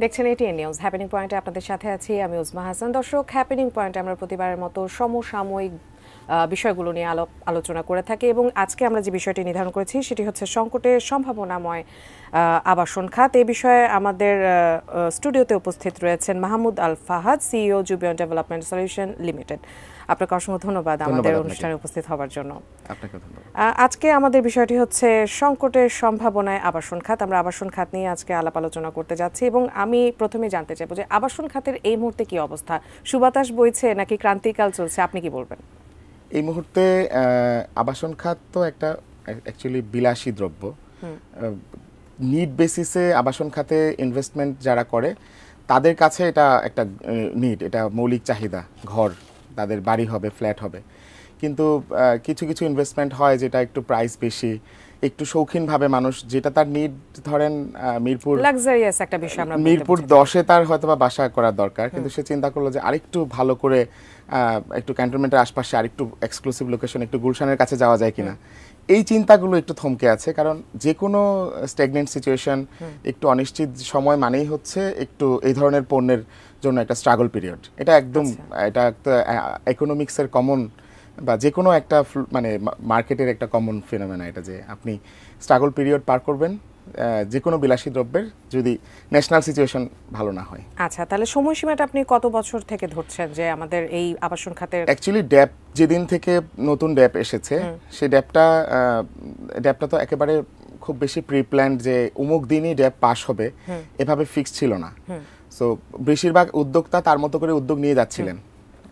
দেখছেন ATN news happening পয়েন্টে আপনাদের সাথে আছি আমি উজমা হাসান। দর্শক, হ্যাপেনিং পয়েন্টে আমরা প্রতিবারের মতো সমসাময়িক বিষয়গুলো নিয়ে আলোচনা করে থাকি এবং আজকে আমরা যে বিষয়টি নির্ধারণ করেছি সেটি হচ্ছে সংকটের সম্ভাবনাময় আবাসন খাত। এই বিষয়ে আমাদের স্টুডিওতে উপস্থিত রয়েছেন Mahmud Al Fahad, CEO Jubion development solution limited. আপনাকে অসংখ্য ধন্যবাদ আমাদের অনুষ্ঠানে উপস্থিত হওয়ার জন্য। আপনাকে ধন্যবাদ। আজকে আমাদের বিষয়টি হচ্ছে সংকটের সম্ভাবনায় আবাসন খাত। আমরা আবাসন খাত নিয়ে আজকে আলাপ আলোচনা করতে যাচ্ছি এবং আমি প্রথমে জানতে চাইবো যে আবাসন খাতের এই মুহূর্তে কি অবস্থা? সুবাতাস বইছে নাকি ক্রান্তিকাল চলছে, আপনি কি বলবেন? এই মুহূর্তে আবাসন খাত তো একটা অ্যাকচুয়ালি বিলাসী দ্রব্য। নিড বেসিসে আবাসন খাতে ইনভেস্টমেন্ট যারা করে তাদের কাছে এটা একটা নিড, এটা মৌলিক চাহিদা। ঘর, তাদের বাড়ি হবে, ফ্ল্যাট হবে। কিন্তু কিছু কিছু ইনভেস্টমেন্ট হয় যেটা একটু প্রাইস বেশি, একটু শৌখিনভাবে মানুষ, যেটা তার নিড, ধরেন মিরপুর লাক্সারিয়াস একটা বিষয়, আমরা মিরপুর 10-এ তার হয়তো বা বাসা করার দরকার, কিন্তু সে চিন্তা করলো যে আরেকটু ভালো করে একটু ক্যান্টনমেন্টের আশপাশে আরেকটু এক্সক্লুসিভ লোকেশন, একটু গুলশানের কাছে যাওয়া যায় কিনা। এই চিন্তাগুলো একটু থমকে আছে, কারণ যে কোনো স্ট্যাগনেন্ট সিচুয়েশন, একটু অনিশ্চিত সময় মানেই হচ্ছে একটু এই ধরনের পণ্যের জন্য একটা স্ট্রাগল পিরিয়ড। এটা একদম এটা একটা ইকোনমিক্সের কমন বা যে কোনো একটা মানে মার্কেটের একটা কমন ফিনোমেনা এটা, যে আপনি স্ট্রাগল পিরিয়ড পার করবেন যে কোনো বিলাসী দ্রব্যের, যদি ন্যাশনাল সিচুয়েশন ভালো না হয়। আচ্ছা, তাহলে সময়সীমাটা আপনি কত বছর থেকে ধরছেন যে আমাদের এই আবাসন খাতের? অ্যাকচুয়ালি ড্যাপ যেদিন থেকে নতুন ড্যাপ এসেছে, সেই ড্যাপটা তো একেবারে খুব বেশি প্রি প্ল্যান্ড যে অমুক দিনই ড্যাপ পাস হবে এভাবে ফিক্স ছিল না। সো বেশিরভাগ উদ্যোক্তা তার মতো করে উদ্যোগ নিয়ে যাচ্ছিলেন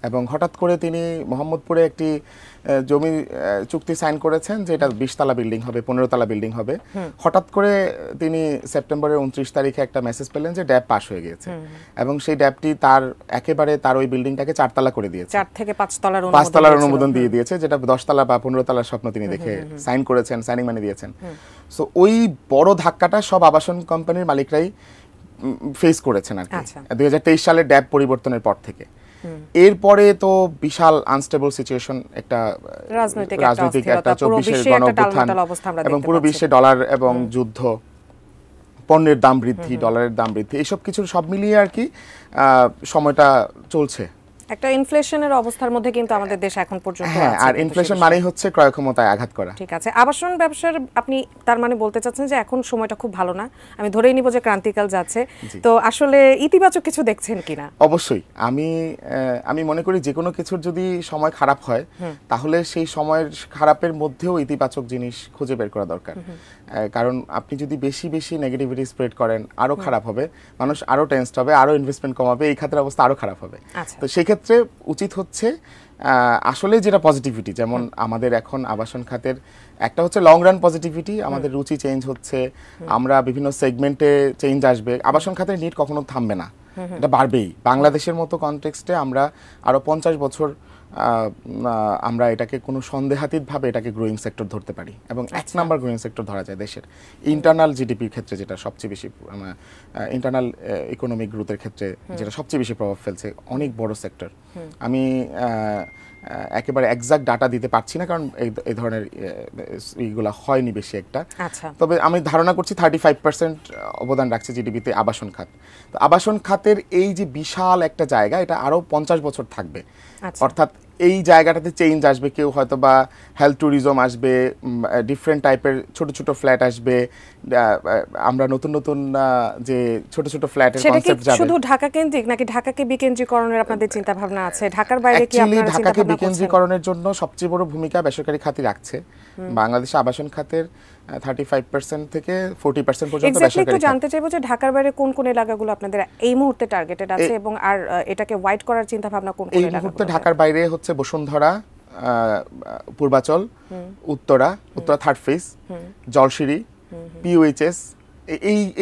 এবং হঠাৎ করে তিনি মোহাম্মদপুরে একটি জমি চুক্তি সাইন করেছেন যে এটা 20 তলা বিল্ডিং হবে, 15 তলা বিল্ডিং হবে। হঠাৎ করে তিনি সেপ্টেম্বরের 29 তারিখে একটা মেসেজ পেলেন যে ড্যাপ পাস হয়ে গিয়েছে এবং সেই ড্যাপটি তার একেবারে তার ওই বিল্ডিংটাকে 4 তলা করে দিয়েছে, 4 থেকে 5 তলার 5 তলার অনুমোদন দিয়ে দিয়েছে, যেটা 10 তলা বা 15 তলার স্বপ্ন তিনি দেখে সাইন করেছেন, সাইনিং মানি দিয়েছেন। সো ওই বড় ধাক্কাটা সব আবাসন কোম্পানির মালিকরাই ফেস করেছেন আর কি 2023 সালের ড্যাপ পরিবর্তনের পর থেকে। এরপরে তো বিশাল আনস্টেবল সিচুয়েশন, একটা রাজনৈতিক একটা 24-এর গণঅভ্যুত্থান এবং পুরো বিশ্বে ডলার এবং যুদ্ধ, পণ্যের দাম বৃদ্ধি, ডলারের দাম বৃদ্ধি, এইসব কিছু সব মিলিয়ে আর কি সময়টা চলছে। একটা ইনফ্লেশনের অবস্থার মধ্যে কিন্তু আমাদের দেশ এখন পর্যন্ত আছে। আর ইনফ্লেশন মানেই হচ্ছে ক্রয় ক্ষমতায় আঘাত করা। ঠিক আছে, আবাসন ব্যবসার আপনি তার মানে বলতে চাচ্ছেন যে এখন সময়টা খুব ভালো না? আমি ধরেই নিব যে ক্রান্তিকাল যাচ্ছে, তো আসলে ইতিবাচক কিছু দেখছেন কিনা? অবশ্যই আমি মনে করি যে কোনো কিছুর যদি সময় খারাপ হয় তাহলে সেই সময়ের খারাপের মধ্যেও ইতিবাচক জিনিস খুঁজে বের করা দরকার। কারণ আপনি যদি বেশি বেশি নেগেটিভিটি স্প্রেড করেন, আরো খারাপ হবে, মানুষ আরো টেনসড হবে, আরো ইনভেস্টমেন্ট কমাবে, এই খাতের অবস্থা আরো খারাপ হবে। তো সেক্ষেত্রে উচিত হচ্ছে আসলে যেটা পজিটিভিটি, যেমন আমাদের এখন আবাসন খাতের একটা হচ্ছে লং রান পজিটিভিটি, আমাদের রুচি চেঞ্জ হচ্ছে, আমরা বিভিন্ন সেগমেন্টে চেঞ্জ আসবে, আবাসন খাতের নিড কখনো থামবে না, এটা বাড়বেই। বাংলাদেশের মতো কনটেক্সটে আমরা আরো 50 বছর আমরা এটাকে কোনো সন্দেহাতীতভাবে এটাকে গ্রোয়িং সেক্টর ধরতে পারি এবং 1 নাম্বার গ্রোয়িং সেক্টর ধরা যায় দেশের ইন্টারনাল জিডিপির ক্ষেত্রে, যেটা সবচেয়ে বেশি ইন্টারনাল ইকোনমিক গ্রোথের ক্ষেত্রে যেটা সবচেয়ে বেশি প্রভাব ফেলছে, অনেক বড় সেক্টর। আমি একেবারে এক্সাক্ট ডাটা দিতে পারছি না, কারণ এই ধরনের এইগুলো হয়নি বেশি একটা। তবে আমি ধারণা করছি 35% অবদান রাখছে জিডিপিতে আবাসন খাত। তো আবাসন খাতের এই যে বিশাল একটা জায়গা, এটা আরো 50 বছর থাকবে। অর্থাৎ এই জায়গাটাতে চেঞ্জ আসবে, কেউ হয়তো বা হেলথ ট্যুরিজম আসবে, ডিফারেন্ট টাইপের ছোট ছোট ফ্ল্যাট আসবে, আমরা নতুন নতুন যে ছোট ছোট ফ্ল্যাটের কনসেপ্ট যাবে। শুধু ঢাকা কেন্দ্রিক নাকি ঢাকাকে বিকেন্দ্রীকরণের আপনাদের চিন্তা ভাবনা আছে? ঢাকার বাইরে কি আপনারা চিন্তা ঢাকাকে বিকেন্দ্রীকরণের জন্য সবচেয়ে বড় ভূমিকা বেসরকারি খাতই রাখছে। বাংলাদেশে আবাসন খাতের 35% থেকে 40% পর্যন্ত বেসরকারি। একটু জানতে চাইবো যে ঢাকার বাইরে কোন কোন এলাকাগুলো আপনাদের এই মুহূর্তে টার্গেটেড আছে এবং আর এটাকে ওয়াইড করার চিন্তা ভাবনা কোন কোন এলাকাগুলো? এই মুহূর্তে ঢাকার বাইরে হচ্ছে বসুন্ধরা, পূর্বাচল, উত্তরা 3rd ফেজ, জলশিরি, পিওএইচএস,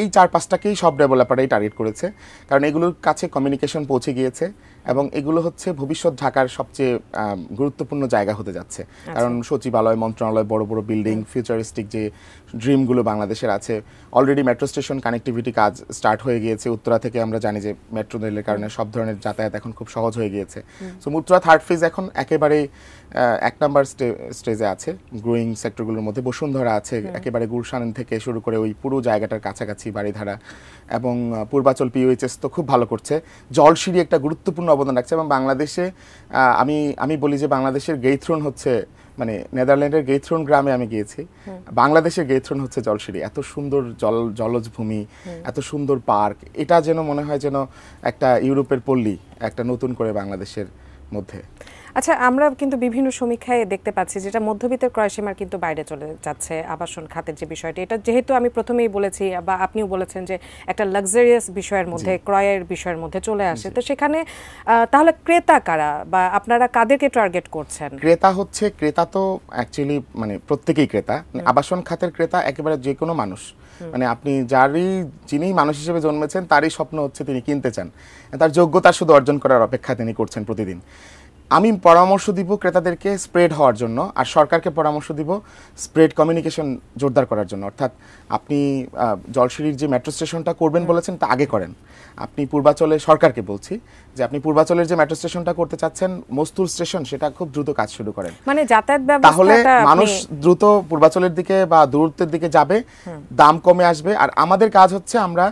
এই 4-5টাকেই সব ডেভেলপারই টার্গেট করেছে, কারণ এগুলোর কাছে কমিউনিকেশন পৌঁছে গিয়েছে এবং এগুলো হচ্ছে ভবিষ্যৎ ঢাকার সবচেয়ে গুরুত্বপূর্ণ জায়গা হতে যাচ্ছে, কারণ সচিবালয়, মন্ত্রণালয়, বড় বড় বিল্ডিং, ফিউচারিস্টিক যে ড্রিমগুলো বাংলাদেশের আছে। অলরেডি মেট্রো স্টেশন কানেক্টিভিটি কাজ স্টার্ট হয়ে গিয়েছে। উত্তরা থেকে আমরা জানি যে মেট্রো রেলের কারণে সব ধরনের যাতায়াত এখন খুব সহজ হয়ে গিয়েছে। সো উত্তরা থার্ড ফেজ এখন একেবারেই 1 নাম্বার স্টেজে আছে। গ্রোয়িং সেক্টরগুলোর মধ্যে বসুন্ধরা আছে, একেবারে গুলশান থেকে শুরু করে ওই পুরো জায়গাটার কাছাকাছি বাড়িধারা, এবং পূর্বাচল পিওএইচএস তো খুব ভালো করছে। জলসিঁড়ি একটা গুরুত্বপূর্ণ অবদান রাখছে, এবং বাংলাদেশে আমি বলি যে বাংলাদেশের গেইথ্রন হচ্ছে, মানে নেদারল্যান্ডের গেইথ্রন গ্রামে আমি গিয়েছি, বাংলাদেশের গেইথ্রন হচ্ছে জলসিঁড়ি। এত সুন্দর জলজ ভূমি, এত সুন্দর পার্ক, এটা যেন মনে হয় যেন একটা ইউরোপের পল্লী একটা নতুন করে বাংলাদেশের মধ্যে। আচ্ছা, আমরা কিন্তু বিভিন্ন সমীক্ষায় দেখতে পাচ্ছি যেটা মধ্যবিত্তের ক্রয়সীমার কিন্তু বাইরে চলে যাচ্ছে আবাসন খাতের যে বিষয়টি। এটা যেহেতু আমি প্রথমেই বলেছি বা আপনিও বলেছেন যে একটা লাক্সারিয়াস বিষয়ের মধ্যে, ক্রয়ের বিষয়ের মধ্যে চলে আসে, তো সেখানে তাহলে ক্রেতা কারা বা আপনারা কাদেরকে টার্গেট করছেন? ক্রেতা তো অ্যাকচুয়ালি মানে প্রত্যেকেই ক্রেতা। আবাসন খাতের ক্রেতা একেবারে যে কোনো মানুষ, মানে আপনি যিনি মানুষ হিসেবে জন্মেছেন তারই স্বপ্ন হচ্ছে তিনি কিনতে চান, তার যোগ্যতা শুধু অর্জন করার অপেক্ষা তিনি করছেন প্রতিদিন। আমি পরামর্শ দিব ক্রেতাদেরকে স্প্রেড হওয়ার জন্য, আর সরকারকে পরামর্শ দিব স্প্রেড কমিউনিকেশন জোরদার করার জন্য। অর্থাৎ আপনি জলসিঁড়ির যে মেট্রো স্টেশনটা করবেন বলেছেন তা আগে করেন। আপনি পূর্বাচলে, সরকারকে বলছি যে আপনি পূর্বাচলের যে মেট্রো স্টেশনটা করতে চাচ্ছেন, মস্তুল স্টেশন, সেটা খুব দ্রুত কাজ শুরু করেন, মানে যাতায়াত ব্যবস্থা, তাহলে মানুষ দ্রুত পূর্বাচলের দিকে বা দূরত্বের দিকে যাবে, দাম কমে আসবে। আর আমাদের কাজ হচ্ছে আমরা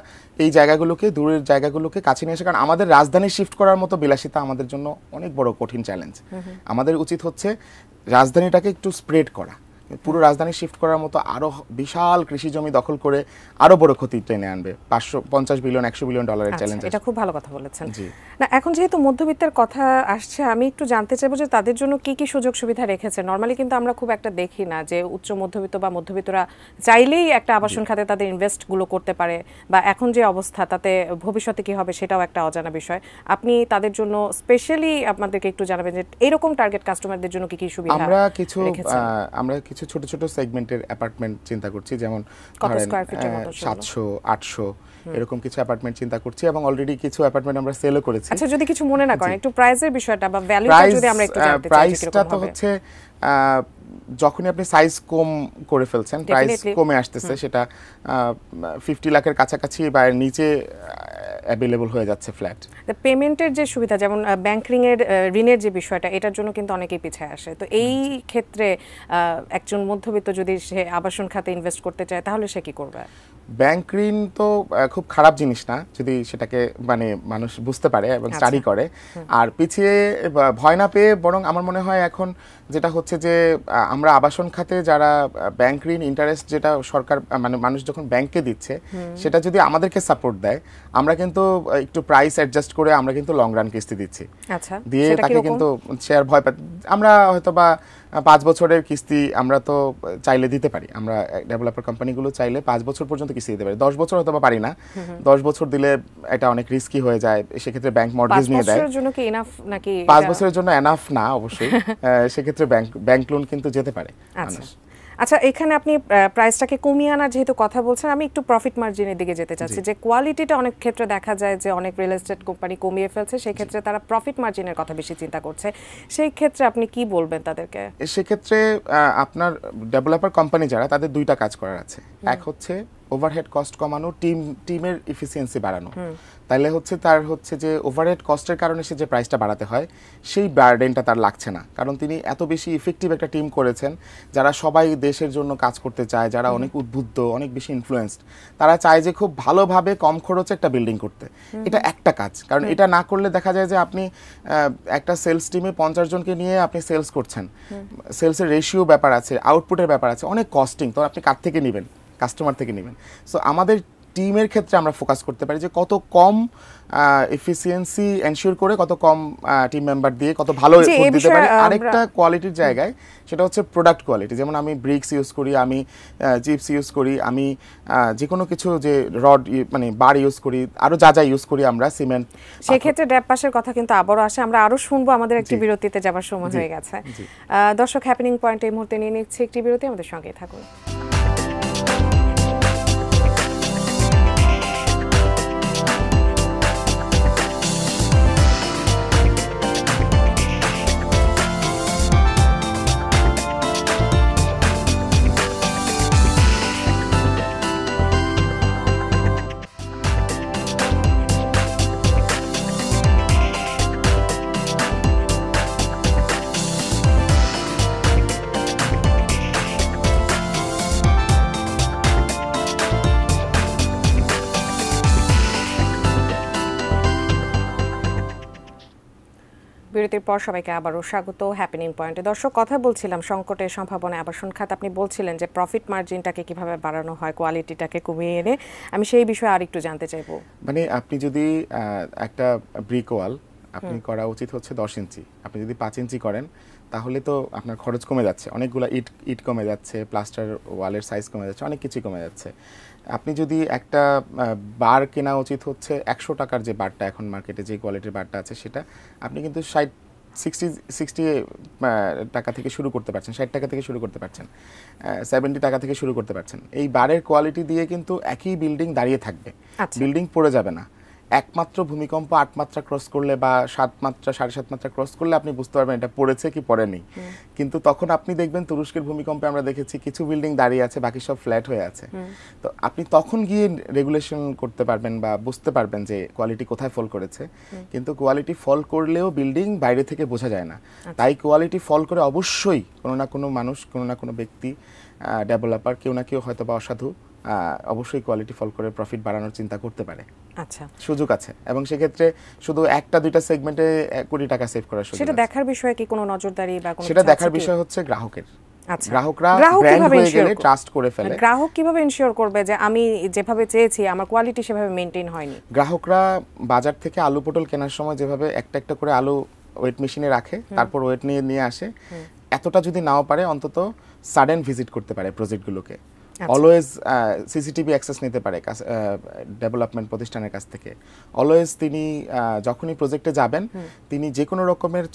এই জায়গাগুলোকে, দূরের জায়গাগুলোকে কাছে নিয়ে আসে, কারণ আমাদের রাজধানী শিফট করার মতো বিলাসিতা আমাদের জন্য অনেক বড় কঠিন চ্যালেঞ্জ। আমাদের উচিত হচ্ছে রাজধানীটাকে একটু স্প্রেড করা, পুরো রাজধানী শিফট করার মতো আরো বিশাল কৃষি জমি দখল করে আরো বড় ক্ষতি টেনে আনবে। 550 বিলিয়ন, 100 বিলিয়ন ডলারের চ্যালেঞ্জ। এটা খুব ভালো কথা বলেছেন। না, এখন যেহেতু মধ্যবিত্তের কথা আসছে, আমি একটু জানতে চাইবো যে তাদের জন্য কি কি সুযোগ সুবিধা রেখেছে। নরমালি কিন্তু আমরা খুব একটা দেখি না যে উচ্চ মধ্যবিত্ত বা মধ্যবিত্তরা চাইলেই একটা আবাসন খাতে তাদের ইনভেস্ট গুলো করতে পারে, বা এখন যে অবস্থা তাতে ভবিষ্যতে কি হবে সেটাও একটা অজানা বিষয়। আপনি তাদের জন্য স্পেশালি আপনাদেরকে একটু জানাবেন যে এরকম টার্গেট কাস্টমারদের জন্য কি কি সুবিধা আমরা কিছু ছোট ছোট সেগমেন্টের অ্যাপার্টমেন্ট চিন্তা করছি, যেমন 700, 800 এরকম কিছু অ্যাপার্টমেন্ট চিন্তা করছি, এবং অলরেডি কিছু অ্যাপার্টমেন্ট আমরা সেলও করেছি। আচ্ছা, যদি কিছু মনে না করেন, একটু প্রাইসের বিষয়টা বা ভ্যালুটা যদি আমরা একটু জানতে চাই। প্রাইসটা তো হচ্ছে যখনই আপনি সাইজ কম করে ফেলছেন, প্রাইস কমে আসতেছে, সেটা 50 লাখের কাছাকাছি বা নিচে অ্যাভেলেবল হয়ে যাচ্ছে ফ্ল্যাট। পেমেন্টের যে সুবিধা, যেমন ঋণের যে বিষয়টা, এটার জন্য কিন্তু অনেকেই পিছিয়ে আসে। তো এই ক্ষেত্রে একজন মধ্যবিত্ত যদি সে আবাসন খাতে ইনভেস্ট করতে চায়, তাহলে সে কি করবে? ব্যাংক ঋণ তো খুব খারাপ জিনিস না, যদি সেটাকে মানে মানুষ বুঝতে পারে এবং স্টাডি করে। আর পিছিয়ে ভয় না পেয়ে, বরং আমার মনে হয় এখন যেটা হচ্ছে যে আমরা আবাসন খাতে যারা ব্যাংক ঋণ ইন্টারেস্ট যেটা সরকার, মানে মানুষ যখন ব্যাংকে দিচ্ছে, সেটা যদি আমাদেরকে সাপোর্ট দেয়, আমরা কিন্তু একটু প্রাইস অ্যাডজাস্ট করে আমরা কিন্তু লং রান কিস্তি দিচ্ছি। আচ্ছা, দিয়ে তাকে কিন্তু শেয়ার ভয় পায়। আমরা হয়তো বা 5 বছরের কিস্তি আমরা তো চাইলে দিতে পারি, আমরা ডেভেলপার কোম্পানিগুলো চাইলে 5 বছর পর্যন্ত কিস্তি দিতে পারি। 10 বছর হয়তো বা পারি না, 10 বছর দিলে এটা অনেক রিস্কি হয়ে যায়, সেক্ষেত্রে ব্যাংক মর্টগেজ নিয়ে দেয়। 5 বছরের জন্য কি এনাফ নাকি? 5 বছরের জন্য এনাফ না অবশ্যই, সেক্ষেত্রে ব্যাংক লোন কিন্তু যেতে পারে। আচ্ছা, এখানে আপনি প্রাইসটাকে কমিয়ে আনার যেহেতু কথা বলছেন, আমি একটু প্রফিট মার্জিনের দিকে যেতে চাচ্ছি। যে কোয়ালিটিটা অনেক ক্ষেত্রে দেখা যায় যে অনেক রিয়েল এস্টেট কোম্পানি কমিয়ে ফেলছে, সেই ক্ষেত্রে তারা প্রফিট মার্জিনের কথা বেশি চিন্তা করছে। সেই ক্ষেত্রে আপনি কি বলবেন তাদেরকে? সেক্ষেত্রে আপনার ডেভেলপার কোম্পানি যারা, তাদের দুইটা কাজ করার আছে। এক হচ্ছে ওভারহেড কস্ট কমানো, টিমের এফিসিয়েন্সি বাড়ানো। তাহলে হচ্ছে তার হচ্ছে যে ওভারহেড কস্টের কারণে সে যে প্রাইসটা বাড়াতে হয়, সেই বার্ডেনটা তার লাগছে না, কারণ তিনি এত বেশি ইফেক্টিভ একটা টিম করেছেন, যারা সবাই দেশের জন্য কাজ করতে চায়, যারা অনেক উদ্বুদ্ধ, অনেক বেশি ইনফ্লুয়েন্সড, তারা চায় যে খুব ভালোভাবে কম খরচে একটা বিল্ডিং করতে। এটা একটা কাজ, কারণ এটা না করলে দেখা যায় যে আপনি একটা সেলস টিমে 50 জনকে নিয়ে আপনি সেলস করছেন, সেলসের রেশিও ব্যাপার আছে, আউটপুটের ব্যাপার আছে, অনেক কস্টিং। তো আপনি কার থেকে নেবেন? কাস্টমার থেকে নেবেন। সো আমাদের টিমের ক্ষেত্রে আমরা ফোকাস করতে পারি যে কত কম এফিসিয়েন্সি এনশিওর করে, কত কম টিম মেম্বার দিয়ে কত ভালো দিতে পারি। আরেকটা কোয়ালিটির জায়গায়, সেটা হচ্ছে প্রোডাক্ট কোয়ালিটি। যেমন আমি ব্রিক্স ইউজ করি, আমি চিপস ইউজ করি, আমি যে কোনো কিছু যে রড মানে বার ইউজ করি, আরো যা যা ইউজ করি আমরা, সিমেন্ট। সেক্ষেত্রে ড্যাপ পাসের কথা কিন্তু আবারও আসে, আমরা আরো শুনবো। আমাদের একটি বিরতিতে যাবার সময় হয়ে গেছে। দর্শক, হ্যাপেনিং পয়েন্ট এই মুহূর্তে নিয়ে নিচ্ছে একটি বিরতি, আমাদের সঙ্গেই থাকুন। বিরতির পর সবাইকে আবারও স্বাগত হ্যাপেনিং পয়েন্টে। দর্শক, কথা বলছিলাম সংকটের সম্ভাবনা আবাসন খাত। আপনি বলছিলেন যে প্রফিট মার্জিনটাকে কিভাবে বাড়ানো হয়, কোয়ালিটিটাকে কমিয়ে এনে। আমি সেই বিষয়ে আর একটু জানতে চাইবো। মানে আপনি যদি একটা ব্রিক ওয়াল আপনি করা উচিত হচ্ছে 10 ইঞ্চি, আপনি যদি 5 ইঞ্চি করেন তাহলে তো আপনার খরচ কমে যাচ্ছে, অনেকগুলো ইট কমে যাচ্ছে, প্লাস্টার ওয়ালের সাইজ কমে যাচ্ছে, অনেক কিছুই কমে যাচ্ছে। আপনি যদি একটা বার কেনা উচিত হচ্ছে 100 টাকার, যে বারটা এখন মার্কেটে যে কোয়ালিটির বারটা আছে সেটা আপনি কিন্তু 60 টাকা থেকে শুরু করতে পারছেন, 60 টাকা থেকে শুরু করতে পারছেন, 70 টাকা থেকে শুরু করতে পারছেন। এই বারের কোয়ালিটি দিয়ে কিন্তু একই বিল্ডিং দাঁড়িয়ে থাকবে, বিল্ডিং পড়ে যাবে না। একমাত্র ভূমিকম্প 8 মাত্রা ক্রস করলে বা 7 মাত্রা 7.5 মাত্রা ক্রস করলে আপনি বুঝতে পারবেন এটা পড়েছে কি পড়েনি। কিন্তু তখন আপনি দেখবেন তুরস্কের ভূমিকম্পে আমরা দেখেছি কিছু বিল্ডিং দাঁড়িয়ে আছে, বাকি সব ফ্ল্যাট হয়ে আছে। তো আপনি তখন গিয়ে রেগুলেশন করতে পারবেন বা বুঝতে পারবেন যে কোয়ালিটি কোথায় ফল করেছে। কিন্তু কোয়ালিটি ফল করলেও বিল্ডিং বাইরে থেকে বোঝা যায় না। তাই কোয়ালিটি ফল করে অবশ্যই কোনো না কোনো মানুষ, কোনো না কোনো ব্যক্তি, ডেভেলপার, কেউ না কেউ হয়তো বা অসাধু অবশ্যই কোয়ালিটি ফল করে প্রফিট বাড়ানোর চিন্তা করতে পারে। আচ্ছা, সুযোগ আছে এবং সেক্ষেত্রে শুধু একটা দুইটা সেগমেন্টে 1 কোটি টাকা সেভ করার সুযোগ আছে। সেটা দেখার বিষয়ে কি কোনো নজরদারি বা কোনো সেটা দেখার বিষয় হচ্ছে গ্রাহকের। আচ্ছা, গ্রাহকরা ব্র্যান্ড হয়ে গেলে ট্রাস্ট করে ফেলে। গ্রাহক কিভাবে ইনশিওর করবে যে আমি যেভাবে চেয়েছি আমার কোয়ালিটি সেভাবে মেইনটেইন হয়নি? গ্রাহকরা বাজার থেকে আলু পটল কেনার সময় যেভাবে একটা একটা করে আলু ওয়েট মেশিনে রাখে, তারপর ওয়েট নিয়ে আসে, এতটা যদি নাও পারে অন্তত সাডেন ভিজিট করতে পারে প্রজেক্টগুলোকে। অলওয়েজ সিসিটিভি অ্যাক্সেস নিতে পারে ডেভেলপমেন্ট প্রতিষ্ঠানের কাছ থেকে। অলওয়েজ তিনি যখনই প্রজেক্টে যাবেন তিনি যে কোনো রকমের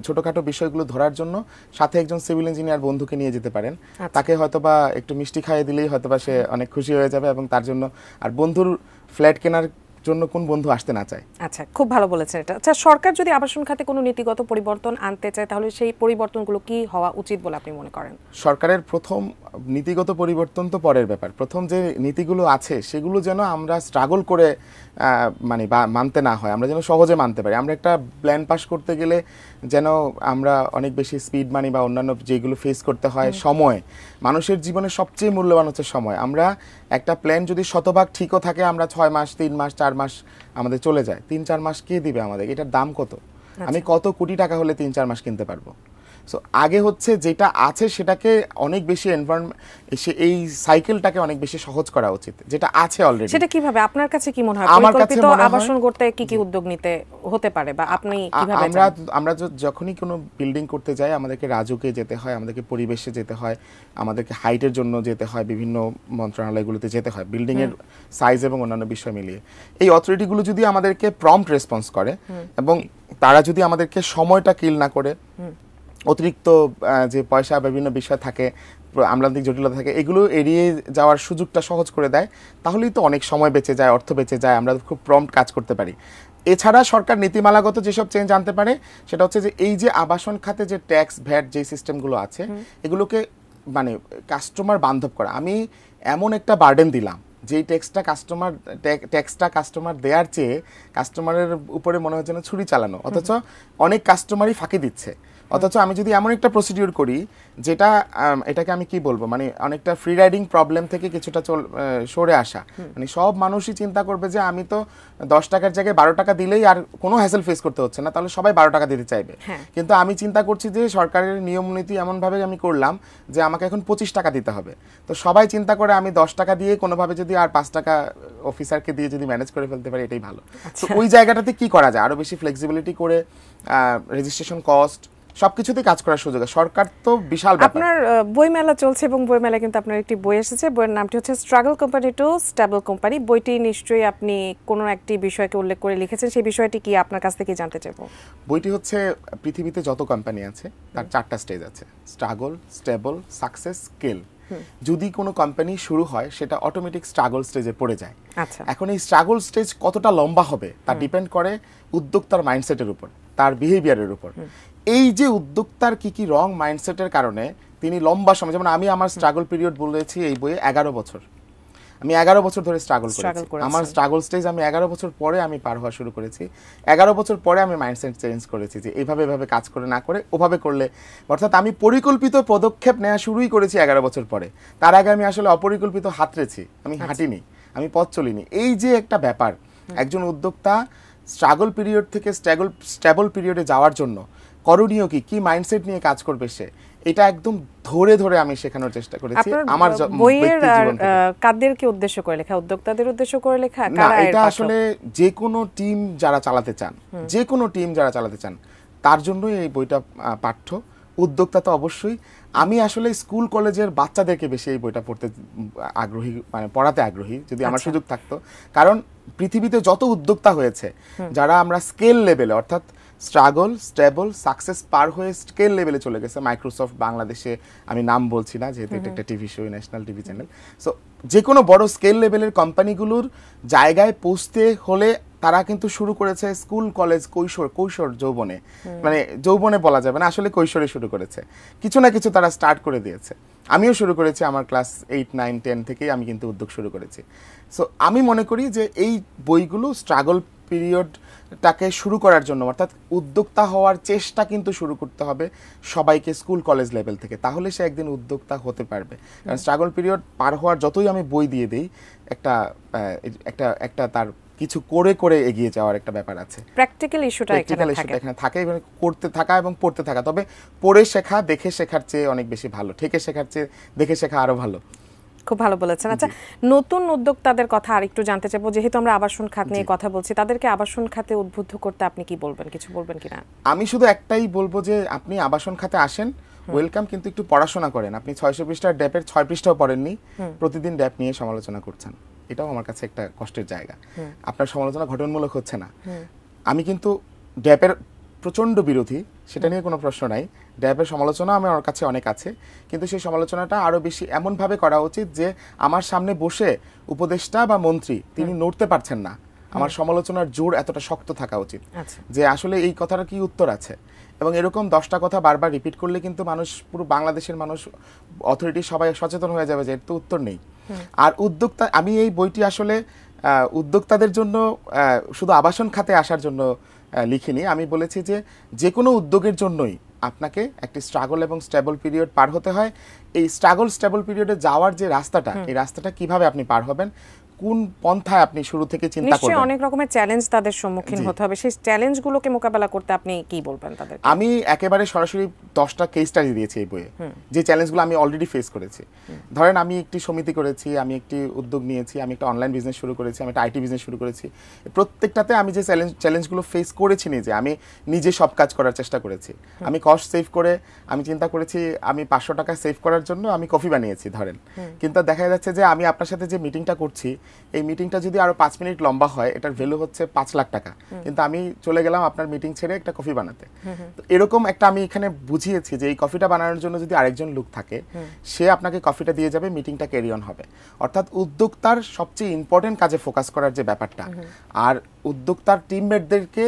ছোটোখাটো বিষয়গুলো ধরার জন্য সাথে একজন সিভিল ইঞ্জিনিয়ার বন্ধুকে নিয়ে যেতে পারেন। তাকে হয়তোবা একটু মিষ্টি খাইয়ে দিলেই হয়তোবা সে অনেক খুশি হয়ে যাবে এবং তার জন্য, আর বন্ধুর ফ্ল্যাট কেনার জন্য কোন বন্ধু আসতে না চায়। আচ্ছা, খুব ভালো বলেছেন এটা। আচ্ছা, সরকার যদি আবাসন খাতে কোনো নীতিগত পরিবর্তন আনতে চায় তাহলে সেই পরিবর্তনগুলো কি হওয়া উচিত বলে আপনি মনে করেন? সরকারের প্রথম নীতিগত পরিবর্তন তো পরের ব্যাপার, প্রথম যে নীতিগুলো আছে সেগুলো যেন আমরা স্ট্রাগল করে মানে মানতে না হয়, আমরা যেন সহজে মানতে পারি। আমরা একটা প্ল্যান পাস করতে গেলে যেন আমরা অনেক বেশি স্পিড মানি বা অন্যান্য যেগুলো ফেস করতে হয়, সময়, মানুষের জীবনে সবচেয়ে মূল্যবান হচ্ছে সময়। আমরা একটা প্ল্যান যদি শতভাগ ঠিকও থাকে, আমরা 6 মাস 3 মাস 4 মাস আমাদের চলে যায়, 3-4 মাস কে দিবে আমাদের? এটার দাম কত? আমি কত কোটি টাকা হলে 3-4 মাস কিনতে পারবো? সো আগে হচ্ছে যেটা আছে সেটাকে অনেক বেশি এই সাইকেলটাকে অনেক বেশি সহজ করা উচিত, যেটা আছে অলরেডি। সেটা কিভাবে আপনার কাছে কি মনে হয়? পরিকল্পিত আবাসন করতে কি কি উদ্যোগ নিতে হতে পারে বা আপনি কিভাবে? আমরা যখনই কোনো বিল্ডিং করতে যাই আমাদেরকে রাজুকে যেতে হয়, আমাদেরকে পরিবেশে যেতে হয়, আমাদেরকে হাইটের জন্য যেতে হয়, বিভিন্ন মন্ত্রণালয়গুলোতে যেতে হয় বিল্ডিং এর সাইজ এবং অন্যান্য বিষয় মিলিয়ে। এই অথরিটিগুলো যদি আমাদেরকে প্রম্পট রেসপন্স করে এবং তারা যদি আমাদেরকে সময়টা কিল না করে, অতিরিক্ত যে পয়সা বিভিন্ন বিষয় থাকে, আমলান্তিক জটিলতা থাকে, এগুলো এড়িয়ে যাওয়ার সুযোগটা সহজ করে দেয়, তাহলেই তো অনেক সময় বেঁচে যায়, অর্থ বেঁচে যায়, আমরা খুব প্রম্পট কাজ করতে পারি। এছাড়া সরকার নীতিমালাগত যেসব চেঞ্জ আনতে পারে সেটা হচ্ছে যে এই যে আবাসন খাতে যে ট্যাক্স ভ্যাট যে সিস্টেমগুলো আছে এগুলোকে মানে কাস্টমার বান্ধব করা। আমি এমন একটা বার্ডেন দিলাম যেই ট্যাক্সটা কাস্টমার দেওয়ার চেয়ে কাস্টমারের উপরে মনে হচ্ছে না ছুরি চালানো, অথচ অনেক কাস্টমারই ফাঁকি দিচ্ছে। অথচ আমি যদি এমন একটা প্রসিডিউর করি যেটা এটাকে আমি কি বলবো, মানে অনেকটা ফ্রি রাইডিং প্রবলেম থেকে কিছুটা সরে আসা, মানে সব মানুষই চিন্তা করবে যে আমি তো 10 টাকার জায়গায় 12 টাকা দিলেই আর কোনো হ্যাসেল ফেস করতে হচ্ছে না, তাহলে সবাই 12 টাকা দিতে চাইবে। কিন্তু আমি চিন্তা করছি যে সরকারের নিয়ম নীতি এমনভাবে আমি করলাম যে আমাকে এখন 25 টাকা দিতে হবে, তো সবাই চিন্তা করে আমি 10 টাকা দিয়ে কোনোভাবে যদি আর 5 টাকা অফিসারকে দিয়ে যদি ম্যানেজ করে ফেলতে পারি, এটাই ভালো। তো ওই জায়গাটাতে কি করা যায়, আরো বেশি ফ্লেক্সিবিলিটি করে রেজিস্ট্রেশন কস্ট সবকিছুতে কাজ করার সুযোগ। সরকার তো বিশাল ব্যাপার। আপনার বই মেলা চলছে এবং বই মেলা কিন্তু আপনার একটি বই এসেছে, বইয়ের নামটি হচ্ছে struggle company to stable company. বইটি নিশ্চয়ই আপনি কোনো একটি বিষয়কে উল্লেখ করে লিখেছেন, সেই বিষয়টি কি আপনার কাছ থেকে জানতে চাইবো। বইটি হচ্ছে পৃথিবীতে যত কোম্পানি আছে তার 4টা স্টেজ আছে, স্ট্রাগল, স্টেবল, সাকসেস, স্কেল। যদি কোনো কোম্পানি শুরু হয় সেটা অটোমেটিক স্ট্রাগল স্টেজে পড়ে যায়। এখন এই স্ট্রাগল স্টেজ কতটা লম্বা হবে তা ডিপেন্ড করে উদ্যোক্তার মাইন্ডসেটের উপর, তার বিহেভিয়ারের উপর। এই যে উদ্যোক্তার কি কি রং মাইন্ডসেটের কারণে তিনি লম্বা সময়, যেমন আমি আমার স্ট্রাগল পিরিয়ড বলেছি এই বইয়ে 11 বছর, আমি 11 বছর ধরে স্ট্রাগল করেছি। আমার স্ট্রাগল স্টেজ আমি 11 বছর পরে আমি পার হওয়া শুরু করেছি। 11 বছর পরে আমি মাইন্ডসেট চেঞ্জ করেছি যে এইভাবে কাজ করে না করে ওভাবে করলে, অর্থাৎ আমি পরিকল্পিত পদক্ষেপ নেওয়া শুরুই করেছি 11 বছর পরে। তার আগে আমি আসলে অপরিকল্পিত হাতড়েছি, আমি হাঁটিনি, আমি পথ চলিনি। এই যে একটা ব্যাপার, একজন উদ্যোক্তা স্ট্রাগল পিরিয়ড থেকে স্টেবল পিরিয়ডে যাওয়ার জন্য করণীয় কি মাইন্ডসেট নিয়ে কাজ করবে সে, এটা একদম ধরে ধরে আমি শেখানোর চেষ্টা করেছি আমার বইয়ের কাদেরকে উদ্দেশ্য করে লেখা, উদ্যোক্তাদের উদ্দেশ্য করে লেখা? না, এটা আসলে যে কোনো টিম যারা চালাতে চান তার জন্যই এই বইটা পাঠ্য। উদ্যোক্তা তো অবশ্যই। আমি আসলে স্কুল কলেজের বাচ্চাদেরকে বেশি এই বইটা পড়তে আগ্রহী, মানে পড়াতে আগ্রহী যদি আমার সুযোগ থাকতো। কারণ পৃথিবীতে যত উদ্যোক্তা হয়েছে, যারা আমরা স্কেল লেভেলে অর্থাৎ স্ট্রাগল স্টেবল সাকসেস পার হয়ে স্কেল লেভেলে চলে গেছে, মাইক্রোসফট বাংলাদেশে, আমি নাম বলছি না যেহেতু এটা একটা TV show, national TV channel. So যে কোনো বড় স্কেল লেভেলের কোম্পানিগুলোর জায়গায় পৌঁছতে হলে তারা কিন্তু শুরু করেছে স্কুল কলেজ কৈশোর যৌবনে, মানে যৌবনে বলা যাবে না, আসলে কৈশোরে শুরু করেছে, কিছু না কিছু তারা স্টার্ট করে দিয়েছে। আমিও শুরু করেছি, আমার ক্লাস 8, 9, 10 থেকেই আমি কিন্তু উদ্যোগ শুরু করেছি। সো আমি মনে করি যে এই বইগুলো স্ট্রাগল পিরিয়ডটাকে শুরু করার জন্য, অর্থাৎ উদ্যোক্তা হওয়ার চেষ্টা কিন্তু শুরু করতে হবে সবাইকে স্কুল কলেজ লেভেল থেকে, তাহলে সে একদিন উদ্যোক্তা হতে পারবে। কারণ স্ট্রাগল পিরিয়ড পার হওয়ার যতই আমি বই দিয়ে দিই, একটা তার কিছু করে করে এগিয়ে যাওয়ার একটা ব্যাপার আছে, প্র্যাকটিক্যাল ইস্যুটা এখানে থাকে, এবং করতে থাকা এবং পড়তে থাকা। তবে পড়ে শেখা দেখে শেখার চেয়ে অনেক বেশি ভালো, ঠেকে শেখার চেয়ে দেখে শেখা আরো ভালো। খুব ভালো বলেছেন। আচ্ছা, নতুন উদ্যোক্তাদের কথা আরেকটু জানতে চাইবো, যেহেতু আমরা আবাসন খাত নিয়ে কথা বলছি, তাদেরকে আবাসন খাতে উদ্বুদ্ধ করতে আপনি কি বলবেন, কিছু বলবেন কিনা? আমি শুধু একটাই বলবো যে আপনি আবাসন খাতে আসেন, ওয়েলকাম, কিন্তু একটু পড়াশোনা করেন। আপনি 600 পৃষ্ঠার ড্যাপের 6 পৃষ্ঠাও পড়েননি, প্রতিদিন ড্যাপ নিয়ে সমালোচনা করছেন, এটাও আমার কাছে একটা কষ্টের জায়গা। আপনার সমালোচনা ঘটনমূলক হচ্ছে না। আমি কিন্তু ড্যাপের প্রচণ্ড বিরোধী, সেটা নিয়ে কোনো প্রশ্ন নাই। ড্যাপের সমালোচনা আমার কাছে অনেক আছে, কিন্তু সেই সমালোচনাটা আরও বেশি এমনভাবে করা উচিত যে আমার সামনে বসে উপদেষ্টা বা মন্ত্রী তিনি নড়তে পারছেন না, আমার সমালোচনার জোর এতটা শক্ত থাকা উচিত যে আসলে এই কথাটার কি উত্তর আছে। এবং এরকম 10টা কথা বারবার রিপিট করলে কিন্তু মানুষ, পুরো বাংলাদেশের মানুষ, অথরিটি সবাই সচেতন হয়ে যাবে যে এর তো উত্তর নেই। আর উদ্যোক্তা, আমি এই বইটি আসলে উদ্যোক্তাদের জন্য, শুধু আবাসন খাতে আসার জন্য লিখিনি। আমি বলেছি যে কোনো উদ্যোগের জন্যই আপনাকে একটি স্ট্রাগল এবং স্টেবল পিরিয়ড পার হতে হয়। এই স্ট্রাগল স্টেবল পিরিয়ডে যাওয়ার যে রাস্তাটা, এই রাস্তাটা কিভাবে আপনি পার হবেন, কোন পন্থায় আপনি শুরু থেকে চিন্তা করবেন। নিশ্চয়ই অনেক রকমের চ্যালেঞ্জ তাদের সম্মুখীন হতে হবে, সেই চ্যালেঞ্জগুলোকে মোকাবেলা করতে আপনি কি বলবেন তাদের? আমি একেবারে সরাসরি 10টা কেস স্টাডি দিয়েছি এই বইয়ে, যে চ্যালেঞ্জগুলো আমি অলরেডি ফেস করেছি। ধরেন আমি একটি সমিতি করেছি, আমি একটি উদ্যোগ নিয়েছি, আমি একটা অনলাইন বিজনেস শুরু করেছি, আমি একটা আইটি বিজনেস শুরু করেছি। প্রত্যেকটাতে আমি যে চ্যালেঞ্জগুলো ফেস করেছি নিজে সব কাজ করার চেষ্টা করেছি। আমি কস্ট সেভ করে আমি চিন্তা করেছি আমি 500 টাকা সেভ করার জন্য আমি কফি বানিয়েছি ধরেন, কিন্তু দেখা যাচ্ছে যে আমি আপনার সাথে যে মিটিংটা করছি, এই মিটিংটা যদি আরো 5 মিনিট লম্বা হয়, এটার ভ্যালু হচ্ছে 5 লাখ টাকা, কিন্তু আমি চলে গেলাম আপনার মিটিং ছেড়ে একটা কফি বানাতে। তো এরকম একটা আমি এখানে বুঝিয়েছি যে এই কফিটা বানানোর জন্য যদি আরেকজন লোক থাকে, সে আপনাকে কফিটা দিয়ে যাবে, মিটিংটা ক্যারি অন হবে। অর্থাৎ উদ্যোক্তার সবচেয়ে ইম্পর্টেন্ট কাজে ফোকাস করার যে ব্যাপারটা, আর উদ্যোক্তার টিমমেটদেরকে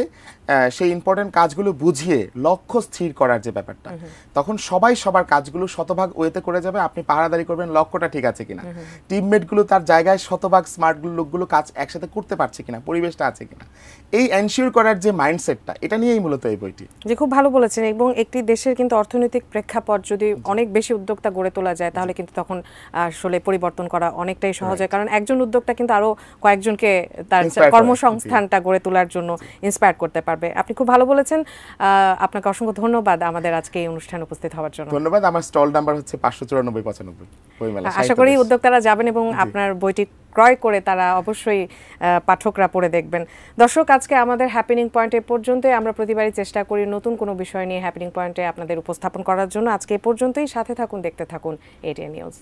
সেই ইম্পর্টেন্ট কাজগুলো বুঝিয়ে লক্ষ্য স্থির করার যে ব্যাপারটা, তখন সবাই সবার কাজগুলো শতভাগ ওয়েতে করে যাবে। আপনি পাহারাদারি করবেন লক্ষ্যটা ঠিক আছে কিনা, টিমমেটগুলো তার জায়গায় শতভাগ স্মার্ট লোকগুলো কাজ একসাথে করতে পারছে কিনা, পরিবেশটা আছে কিনা, এই এনশিওর করার যে মাইন্ডসেটটা, এটা নিয়েই মূলত এই বইটি। যে খুব ভালো বলেছেন। এবং একটি দেশের কিন্তু অর্থনৈতিক প্রেক্ষাপট যদি অনেক বেশি উদ্যোক্তা গড়ে তোলা যায়, তাহলে কিন্তু তখন আসলে পরিবর্তন করা অনেকটাই সহজ হয়। কারণ একজন উদ্যোক্তা কিন্তু আরো কয়েকজনকে তার কর্মসংস্থানটা গড়ে তোলার জন্য ইন্সপায়ার করতে পারবে। আপনি খুব ভালো বলেছেন। আপনাকে অসংখ্য ধন্যবাদ আমাদের আজকে এই অনুষ্ঠানে উপস্থিত হওয়ার জন্য। ধন্যবাদ। আমার স্টল নাম্বার হচ্ছে 594-95 বইমেলা। আশা করি উদ্যোক্তারা যাবেন এবং আপনার বইটি ক্রয় করে তারা অবশ্যই পাঠকরা পড়ে দেখবেন। দর্শক, আজকে আমাদের হ্যাপেনিং পয়েন্টে পর্যন্তই। আমরা প্রতিবারই চেষ্টা করি নতুন কোনো বিষয় নিয়ে হ্যাপেনিং পয়েন্টে আপনাদের উপস্থাপন করার জন্য। আজকে এ পর্যন্তই, সাথে থাকুন, দেখতে থাকুন এটিএন নিউজ।